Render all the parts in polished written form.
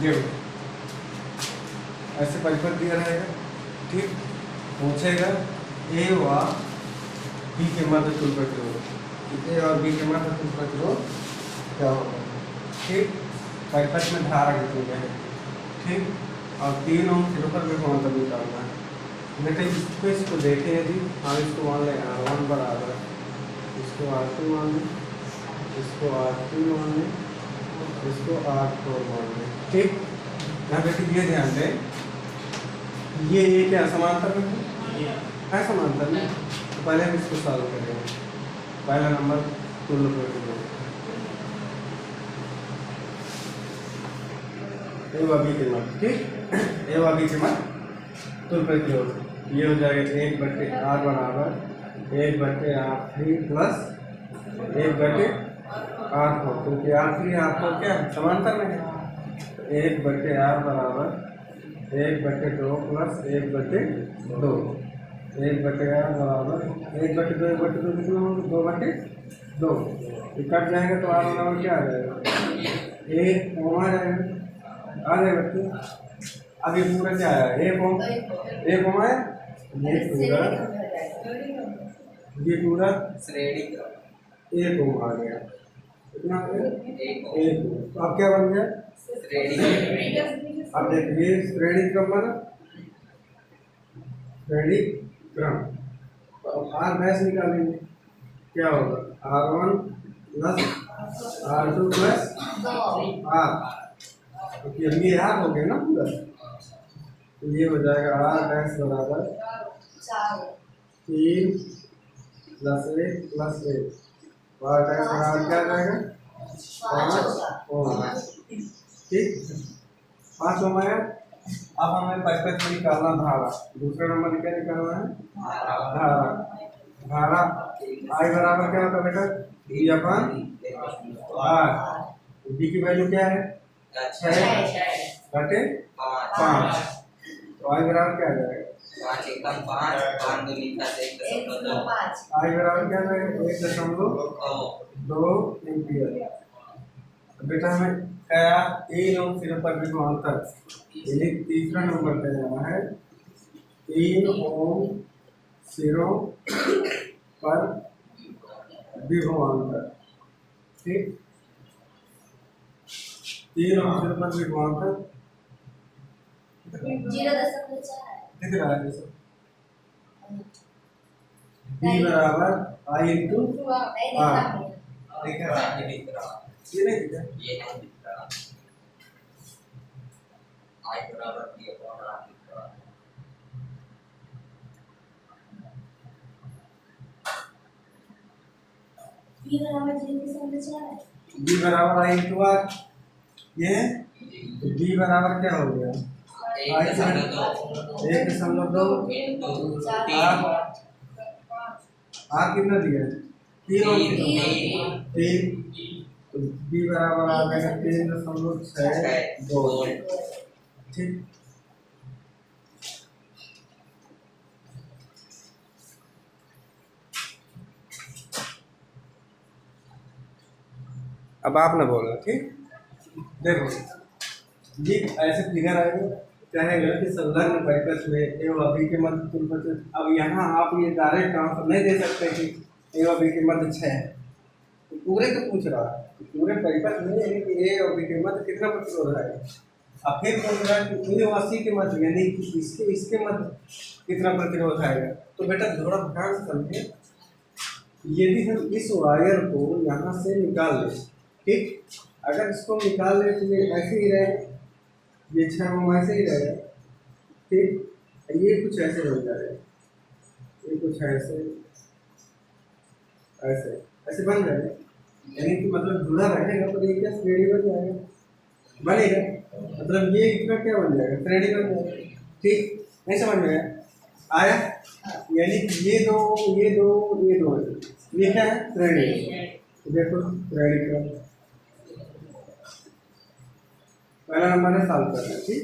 देखो ऐसे परिपथ दिया रहेगा, ठीक। पूछेगा ए व बी के मध्य तुल्य प्रतिरोध, ए और बी के मध्य तुल्य प्रतिरोध क्या होगा, ठीक। परिपथ में धारा कितनी है, ठीक। और 3 ओम सिरों पर विभवांतर निकालना है। बेटे इसको देखें, यदि हम इसको मान लें R1 बराबर, इसको R2 मान लें, इसको R3 मान लें, इसको R4 मान लें, ठीक। यहाँ बेटे ये ध्यान दें, ये क्या समांतर में है, समांतर में। तो पहले हम इसको सॉल्व करेंगे। पहला नंबर तुल्य प्रतिरोध, ए व बी के मध्य, ठीक। ए व बी के मध्य तुल्य प्रतिरोध ये हो जाएगा 1/R बराबर 1/R3 प्लस 1/R4, क्योंकि R3 R4 क्या है, समांतर में है। 1/R बराबर 1/2 प्लस 1/2, 1/R बराबर 1/2 1/2 कितना होगा, 2/2। ये कट जाएगा तो R बराबर क्या आ जाएगा, 1 ओम आ जाएगा बच्चे। अब ये पूरा क्या आया, 1 ओम आया, ये पूरा श्रेणी 1 ओम आ गया, कितना 1 ओम। तो अब क्या बन गया, श्रेणी। अब देखिए श्रेणी क्रम बना, श्रेणी क्रम। तो अब R डैश निकालेंगे, क्या होगा, R1 plus R2 plus R, क्योंकि अब ये R हो गया ना पूरा। तो ये हो जाएगा R डैश बराबर 3 प्लस 1 प्लस 1, R डैश बराबर क्या आ जाएगा, 5 ओम, ठीक। 5 ओम आया। अब हमें परिपथ में निकालना धारा, दूसरा नंबर क्या निकालना है, धारा। धारा I बराबर क्या होता है बेटा, D/R। D की वैल्यू क्या है, 6/5। तो I बराबर क्या आ जाएगा, 5 एकम 5, 5 दूनी 1.5, I बराबर क्या आ जाएगा, 1.2 एम्पियर। बेटा हमें क्या 3 ओम सिरों पर विभवांतर, यानी तीसरा नंबर पे जाना है, 3 ओम सिरों पर विभवांतर, ठीक। 3 ओम सिरों पर विभवांतर दिख रहा है जैसे B बराबर I इंटू R, दिख रहा है, दिख रहा है, ये नहीं दिख रहा, ये नहीं दिख रहा। I बराबर D/R दिख रहा है। B बराबर I इंटू R, ये तो B बराबर क्या हो गया, 1.2 R कितना दिया है, 3 ओम, 3। तो B बराबर आ जाएगा 3.62, ठीक। अब आप ना बोलो, ठीक। देखो ये ऐसे फिगर आएगा, कहेगा कि संलग्न परिपथ में ए व बी के मध्य तुल्य प्रतिरोध। अब यहाँ आप ये डायरेक्ट आंसर नहीं दे सकते कि ए व बी के मध्य 6 है, तो पूरे को पूछ रहा है, तो पूरे परिपथ में यानी कि ए और बी के मध्य कितना प्रतिरोध है। अब फिर पूछ रहा है कि ए व सी के मध्य यानी कि इसके मध्य कितना प्रतिरोध आएगा। तो बेटा थोड़ा ध्यान से समझिए, यदि हम इस वायर को यहाँ से निकाल लें, ठीक। अगर इसको निकाल लें तो ये ऐसे ही रहेगा, ये 6 ओम ऐसे ही रहेगा, ठीक। ये कुछ ऐसे बन जाएगा, ये कुछ ऐसे ऐसे ऐसे बन जाएगा, यानी कि मतलब जुड़ा रहेगा तो ये क्या श्रेणी बन जाएगा, बनेगा। मतलब ये कितना क्या बन जाएगा, श्रेणी बन जाएगा, ठीक। नहीं समझ में आया, यानी कि ये दो ये क्या है, श्रेणी। तो देखो श्रेणी क्रम, पहला नंबर है सॉल्व करना, ठीक।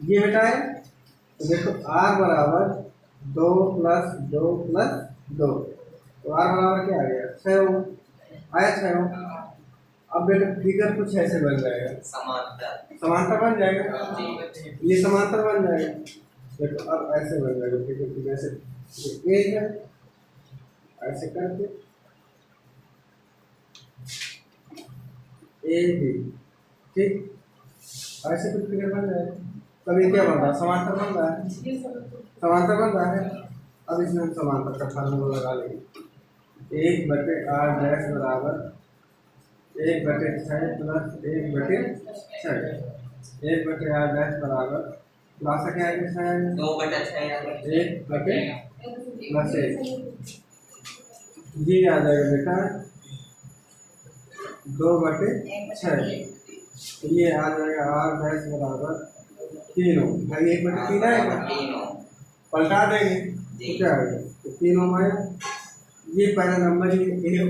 ये बेटा है, तो देखो R बराबर 2 प्लस 2 प्लस 2, तो R बराबर क्या आ गया, 6 ओम आया, 6 ओम। अब बेटा फिगर कुछ ऐसे बन जाएगा, समांतर। समांतर बन जाएगा, जी। ये समांतर बन जाएगा। देखो अब ऐसे बन जाएगा फिगर कुछ ऐसे, ये है ऐसे करके ए बी, ठीक, ऐसे कुछ फिगर बन जाएगा। तब ये क्या बन रहा है, समांतर बन रहा है, समांतर बन रहा है। अब इसमें हम समांतर का फार्मूला लगा लेंगे, 1/r बराबर 1/6 प्लस 1/6, 1/r बराबर खुलासा क्या है, 2/6 1 ये आ जाएगा बेटा 2/6, ये आ जाएगा r बराबर 3 ओम, भाई 1/3 आएगा, 3 ओम। पलटा देंगे तो क्या आएगा, तो 3 ओम आया। ये पहला नंबर ए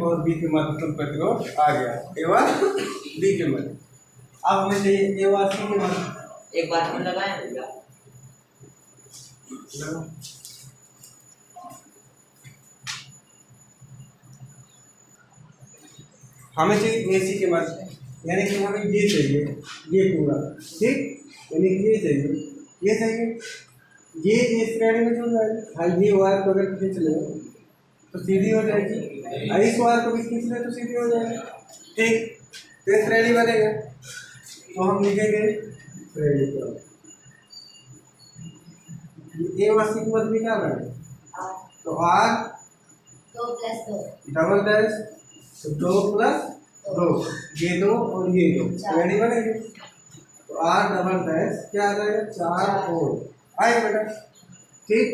और बी के मध्य प्रतिरोध आ गया, ए और बी के मध्य। अब हमें चाहिए ए और सी के मध्य। एक बार हम लगाएं भैया। हमें चाहिए ए सी के मध्य, यानी कि हमें ये चाहिए, ये पूरा, ठीक, यानी कि ये चाहिए, ये इस श्रेणी में जुड़ जाएगी। हाँ, ये वायर को अगर खींच ले तो सीधी हो जाएगी, इस वायर को भी खींच ले तो सीधी हो जाएगी, ठीक, तो ये श्रेणी बनेगा। तो हम लिखेंगे श्रेणी को, ए और सी की मध्य क्या बनेगा, तो आर 2+2 डबल डैश 2 प्लस 2, ये 2 और ये 2 श्रेणी बनेगी। तो आर डबल डैश क्या आ जाएगा, 4 और आएगा बेटा, ठीक।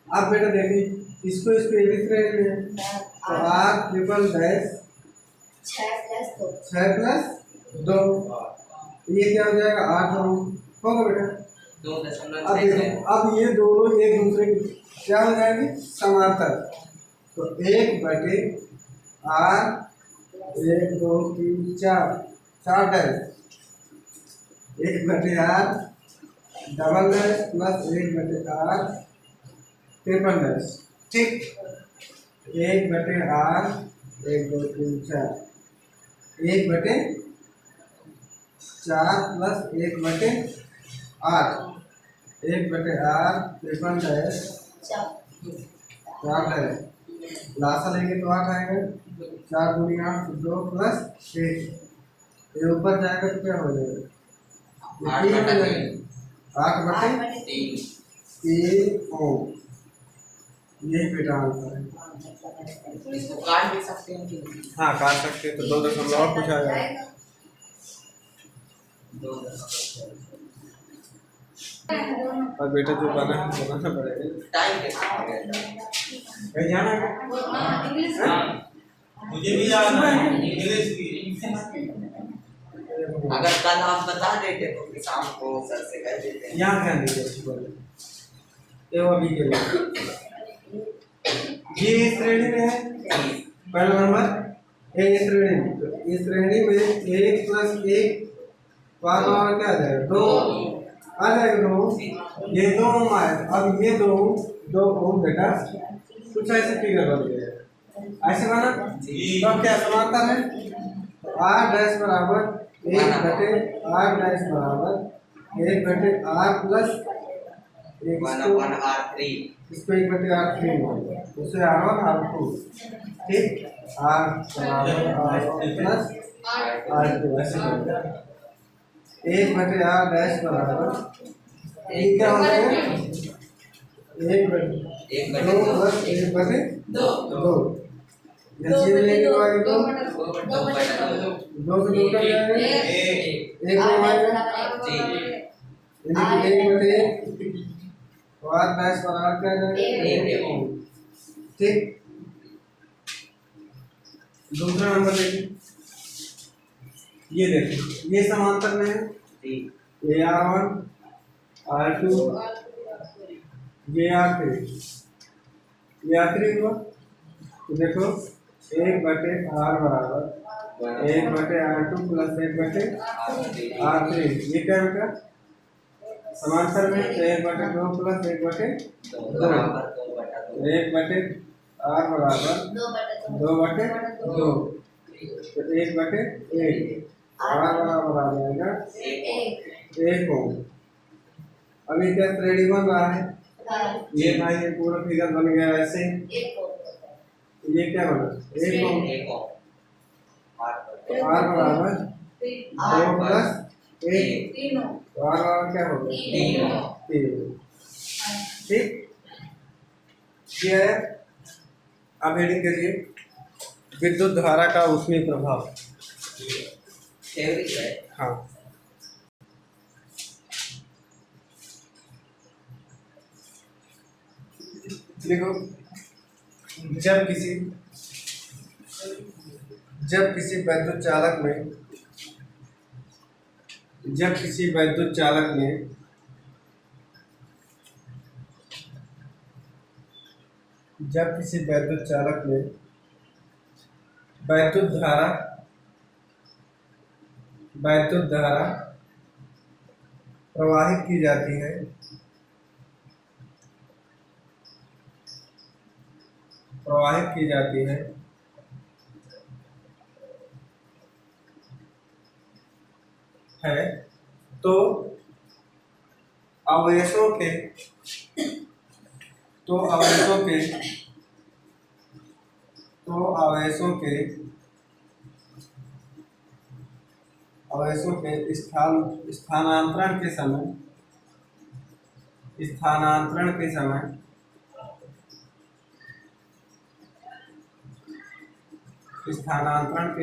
अब बेटा देखिए इसको ये भी श्रेणी में है, तो आर ट्रिपल डैश 6 प्लस 2, ये क्या हो जाएगा 8 होगा बेटा। अब देखो, अब ये दोनों एक दूसरे की क्या हो जाएंगे, समांतर। तो 1/r 1 2 3 4 dash 1/r double dash plus 1/r triple dash, ठीक, 1/r 1 2 3 4 1/4 plus 1/8 1/r triple dash 4 dash, लासा लेंगे तो 8 आएगा, 4 दूनी 8 2 प्लस 1, ये ऊपर जाएगा तो क्या हो जाएगा, 8/3 ओम। यही बेटा आंसर है। इसको काट भी सकते हैं कि हाँ काट सकते हैं, तो 2 दशमलव और पूछा जाएगा। 2 और बेटा जो बना है बनाना पड़ेगा, टाइम के कहीं जाना है, मुझे भी जाना है इंग्लिश की। अगर कल आप बता देते तो फिर शाम को सर से कह देते। यहाँ ध्यान दीजिए, ये वो अभी के लिए ये इस श्रेणी में है, पहला नंबर ए इस श्रेणी में, तो इस श्रेणी में 1 प्लस 1 बार क्या आ जाएगा, 2 आ जाएगा, 2 ये 2 ओम आए। अब ये 2 ओम बेटा कुछ ऐसे फिगर बन गया, ऐसे बना, तो अब क्या समानता है, आर डैश बराबर 1/r डैश बराबर 1/r प्लस इसको 1/r3 उसे R1 R2, ठीक, R बराबर R1 प्लस R2 ऐसे बनेगा। 1/r डैश बराबर ये क्या हो जाएगा, 1/2 प्लस 1/2, जैसे लेंगे तो आगे 2 से 2 का जाएगा, 1 हो आएगा, यानी कि 1/1 और डैश बराबर क्या जाएगा, ठीक। दूसरा नंबर देखिए, ये देखिए ये समांतर में है, ये R1 R2 ये R3, ये R3 हुआ, तो देखो 1/r बराबर 1/r2 प्लस 1/r3, ये क्या बेटा समांतर में, 1/2 प्लस 1/2, 1/r बराबर 2/2, तो 1/8 R बराबर आ जाएगा एक 1 ओम। अभी क्या श्रेणी बन रहा है, हाँ, ये भाई ये पूरा फिगर बन गया ऐसे। एक और ये क्या बना 1 ओम। एक और R बराबर 2 प्लस 1, तीनों तो R बराबर क्या होगा तीन 3। ठीक, ये है। अब हेडिंग करिए विद्युत धारा का ऊष्मीय प्रभाव। थ्योरी है। हाँ, देखो जब किसी वैद्युत चालक में जब किसी वैद्युत चालक में जब किसी वैद्युत चालक में वैद्युत धारा प्रवाहित की जाती है, है तो अवयवों के तो अवयवों के तो अवयवों के अवयवों के स्थानांतरण के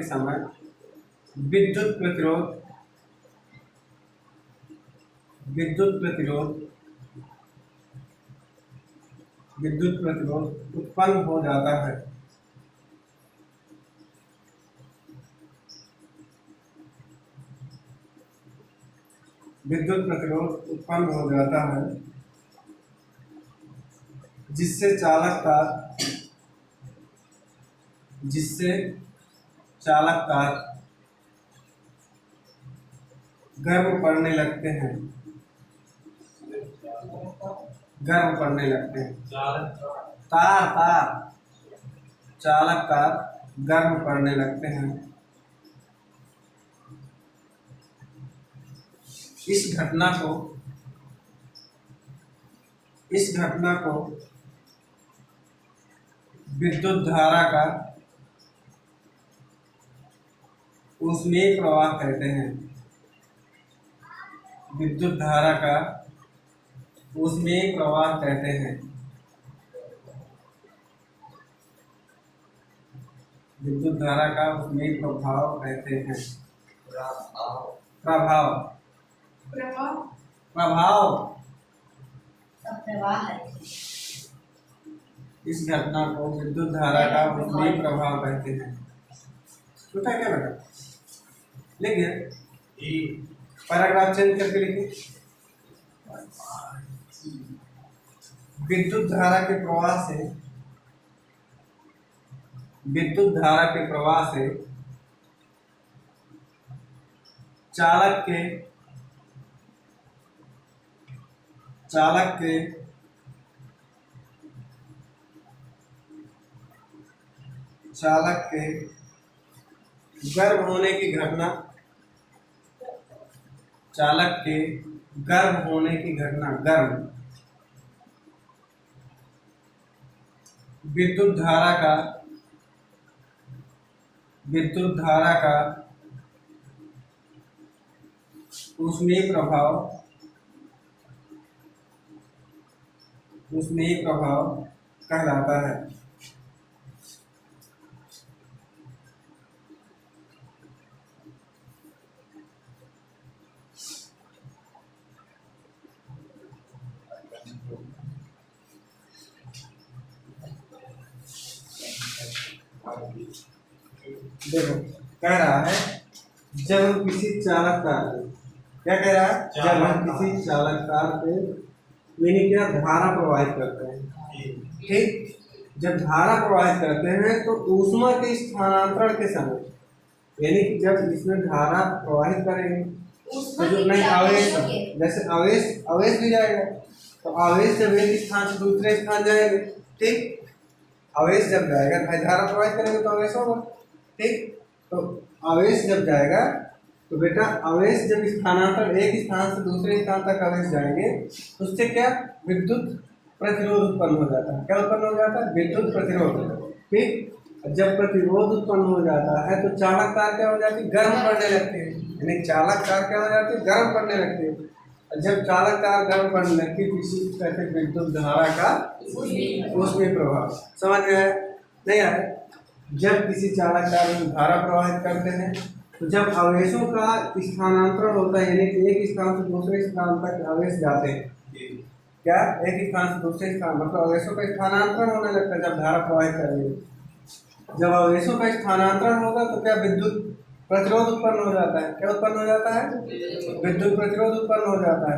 समय विद्युत प्रतिरोध उत्पन्न हो जाता है। विद्युत प्रतिरोध उत्पन्न हो जाता है जिससे चालक तार गर्म पड़ने लगते हैं। तार चालक तार गर्म पड़ने लगते हैं। इस घटना को विद्युत धारा का ऊष्मीय प्रवाह कहते हैं। विद्युत धारा का ऊष्मीय प्रवाह कहते हैं। विद्युत धारा का ऊष्मीय प्रभाव कहते हैं। प्रभाव सब प्रवाह है। इस घटना को विद्युत धारा का ऊष्मीय प्रभाव कहते हैं। छोटा क्या बेटा, लिखिए पैराग्राफ चेंज करके लिखिए। विद्युत धारा के प्रवाह से चालक के गर्म होने की घटना विद्युत धारा का ऊष्मीय प्रभाव कहलाता है। देखो कह रहा है जब हम किसी चालक तार पे, क्या कह रहा है, जब हम किसी चालक तार पे यानी क्या धारा प्रवाहित करते हैं। ठीक, जब धारा प्रवाहित करते हैं तो ऊष्मा के स्थानांतरण के समय, यानी कि जब इसमें धारा प्रवाहित करेंगे तो जो नहीं आवेश, जैसे आवेश भी जाएगा, तो आवेश जब एक स्थान से दूसरे स्थान जाएंगे, ठीक, आवेश जब जाएगा भाई धारा प्रवाहित करेंगे तो आवेश होगा। ठीक, तो आवेश जब जाएगा तो बेटा आवेश जब स्थानांतरण एक स्थान से दूसरे स्थान तक आवेश जाएंगे तो उससे क्या विद्युत प्रतिरोध उत्पन्न हो जाता है। क्या उत्पन्न हो जाता है? विद्युत प्रतिरोध। ठीक, जब प्रतिरोध उत्पन्न हो जाता है तो चालक तार क्या हो जाती है? गर्म पड़ने लगती है। यानी चालक तार क्या हो जाती है? गर्म पड़ने लगती है। और जब चालक तार गर्म पड़ने लगती है तो इसी तरह से विद्युत धारा का उसमें प्रभाव। समझ में आया? नहीं आया? जब किसी चालक तार में धारा प्रवाहित करते हैं तो जब आवेशों का स्थानांतरण होता है, यानी कि एक स्थान से दूसरे स्थान तक आवेश जाते हैं, क्या एक स्थान से दूसरे स्थान मतलब आवेशों का स्थानांतरण होने लगता है जब धारा प्रवाहित करेंगे। जब आवेशों का स्थानांतरण होगा तो क्या विद्युत प्रतिरोध उत्पन्न हो जाता है। क्या उत्पन्न हो जाता है? विद्युत प्रतिरोध उत्पन्न हो जाता है।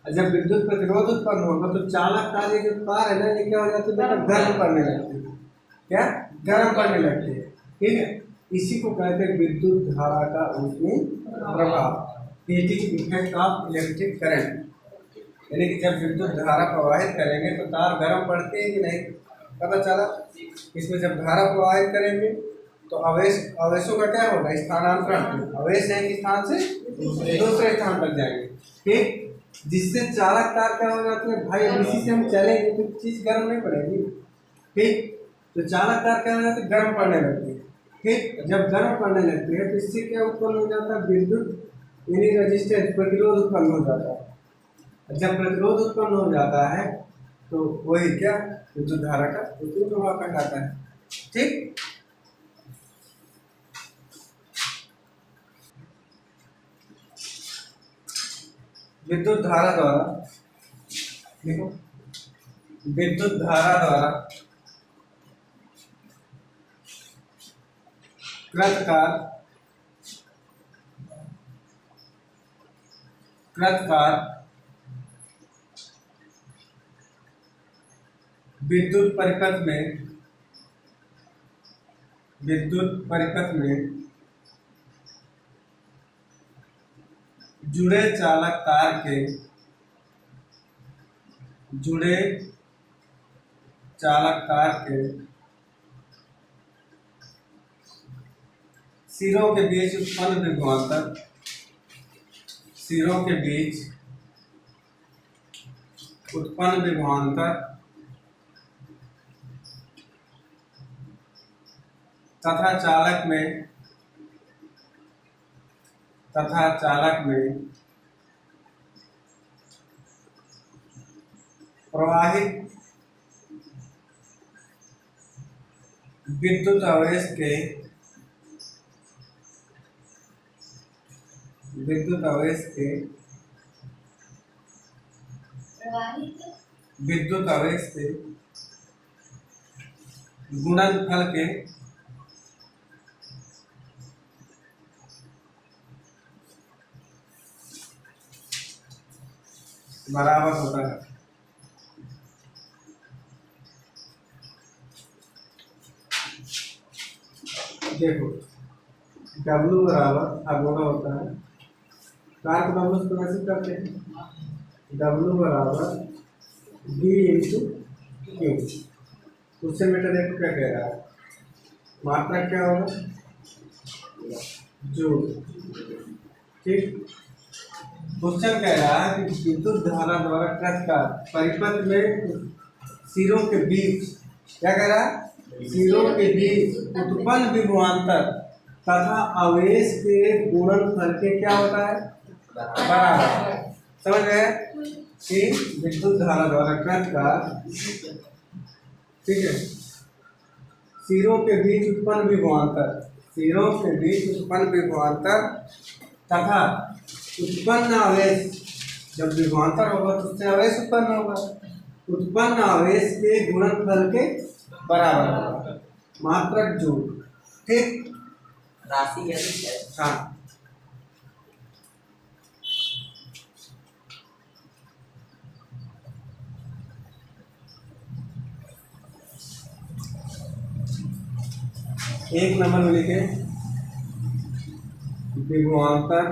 और जब विद्युत प्रतिरोध उत्पन्न होगा तो चालक तार ये जो तार है ना, ये क्या हो जाती है बेटा? गर्म पड़ने लगती है। क्या? गर्म पड़ने लगती है। ठीक है, इसी को कहते हैं विद्युत धारा का उसमें प्रभाव, heating effect of electric current. यानी कि जब विद्युत धारा प्रवाहित करेंगे तो तार गर्म पड़ते हैं कि नहीं, पता चला। इसमें जब धारा प्रवाहित करेंगे तो आवेशों का क्या होगा? स्थानांतरण। आवेश एक स्थान से दूसरे स्थान तक जाएंगे। ठीक, जिससे चालक तार क्या हो जाती है भाई, अब इसी से हम चलेंगे तो चीज गर्म नहीं पड़ेगी। ठीक, तो चालक तार क्या हो जाती है? गर्म पड़ने लगती है। ठीक, जब गर्म पड़ने लगती है तो इससे क्या उत्पन्न हो जाता है? विद्युत यानी रेजिस्टेंस प्रतिरोध उत्पन्न हो जाता है। जब प्रतिरोध उत्पन्न हो जाता है तो वही क्या विद्युत धारा का उसमें प्रभाव कहलाता है। ठीक, विद्युत धारा द्वारा देखो, विद्युत धारा द्वारा कृतकार विद्युत परिपथ में जुड़े चालक तार के सिरों के बीच उत्पन्न विभवांतर तथा चालक में प्रवाहित विद्युत आवेश के गुणनफल के बराबर होता है। देखो W बराबर अगोड़ा होता है, कार को W से कैसे करते हैं? W बराबर B इंटू क्यू। उससे बेटा देखो क्या कह रहा है, मात्रा क्या होगा? जूल। ठीक, क्वेश्चन कह रहा है कि विद्युत धारा द्वारा कृतकार परिपथ में सिरों के बीच क्या कह रहा है? सिरों के बीच उत्पन्न विभवांतर तथा आवेश के गुणनफल के क्या होता है? बराबर। समझ गए कि विद्युत धारा द्वारा कृतकार, ठीक है, सिरों के बीच उत्पन्न विभवांतर तथा उत्पन्न आवेश, जब विभवांतर होगा तो उससे आवेश उत्पन्न होगा, उत्पन्न आवेश के गुणनफल के बराबर होगा, मात्रक जूल। ठीक, राशि यदि है। हाँ, एक नंबर में लिखे विभवांतर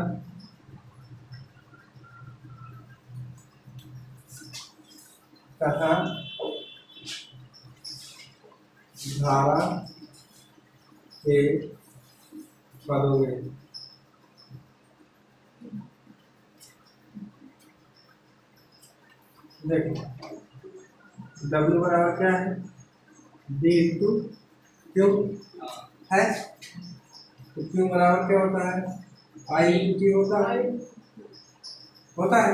तथा धारा के पदों में। देखो W बराबर क्या है, B इंटू क्यू है, तो क्यू बराबर क्या होता है, I इंटू T होता है।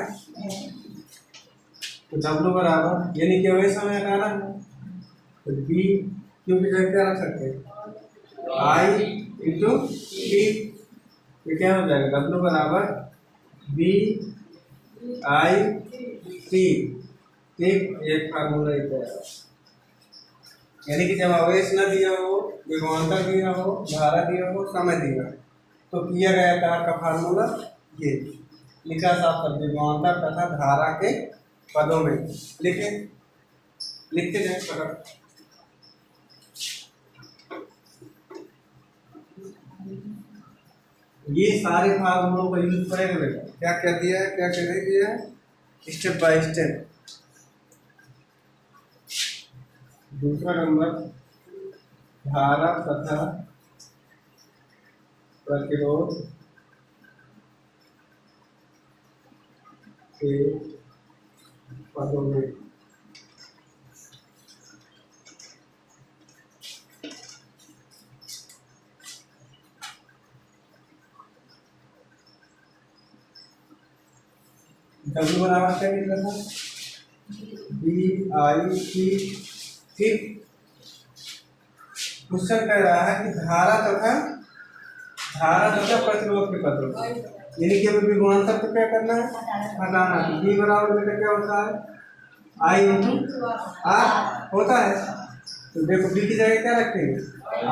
तो W बराबर यानी कि वही समय हटाना है, तो B क्यू की जगह क्या रख सकते हैं, I इंटू T। तो क्या हो जाएगा, W बराबर B I T। ठीक, एक फार्मूला है। यानी कि जब आवेश न दिया हो, विभवांतर दिया हो, धारा दिया हो, समय दिया हो, तो किया गया कार्य का फार्मूला ये लिखा साफ कर, विभवांतर तथा धारा के पदों में लिखे, लिखते जाए फटाफट। ये सारे फार्मूलों का यूज करेंगे बेटा, क्या क्या दिया है, क्या क्या नहीं दिया है, स्टेप बाय स्टेप। दूसरा नंबर, धारा तथा प्रतिरोध के पदों में। W बराबर क्या निकला था, BI T। ठीक, क्वेश्चन कह रहा है कि धारा तथा प्रतिरोध के पदों, यानी कि अभी विभवांतर को क्या करना है, हटाना। तो B बराबर बेटा क्या होता है, I इंटू R होता है। तो देखो B की जगह क्या रखेंगे,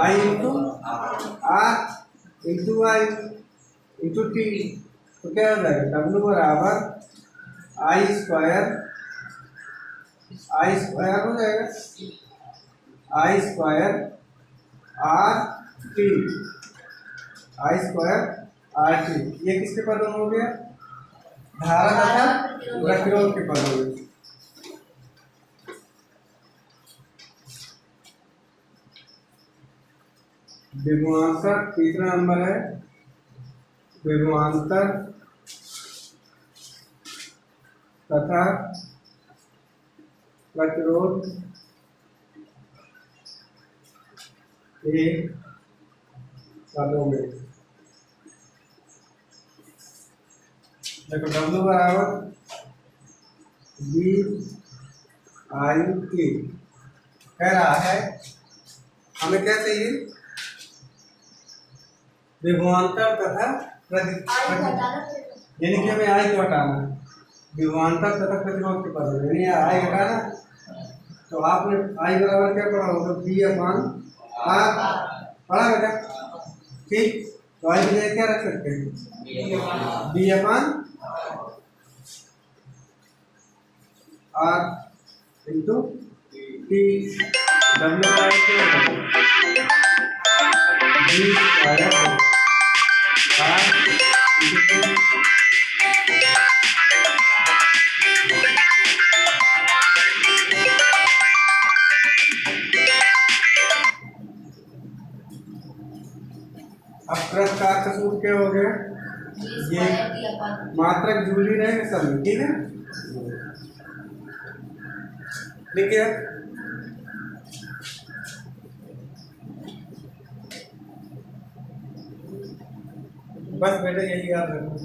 I into R into I into T। तो क्या हो जाएगा, W बराबर I स्क्वायर हो जाएगा, I square RT, I square RT। ये किसके पदों में हो गया, धारा तथा प्रतिरोध के पदों में। विभवांतर तीसरा नंबर है, विभवांतर तथा प्रतिरोध के पदों में। देखो W बराबर BI T कह रहा है, हमें क्या चाहिए, विभवांतर तथा यानी कि हमें I को हटाना है, विभवांतर तथा प्रतिरोध के पदों में, यानी I हटाना। तो आपने I बराबर क्या पढ़ा होगा, B/R पढ़ा बेटा। ठीक, तो I की जगह क्या रख सकते हैं, B/R इंटू T। W बराबर क्या होगा, B square R into T। अब प्रकार का सूत्र क्या हो गया, ये मात्रक जूल ही रहेंगे सब में, ठीक है। ठीक है, बस बेटा यही याद रखना।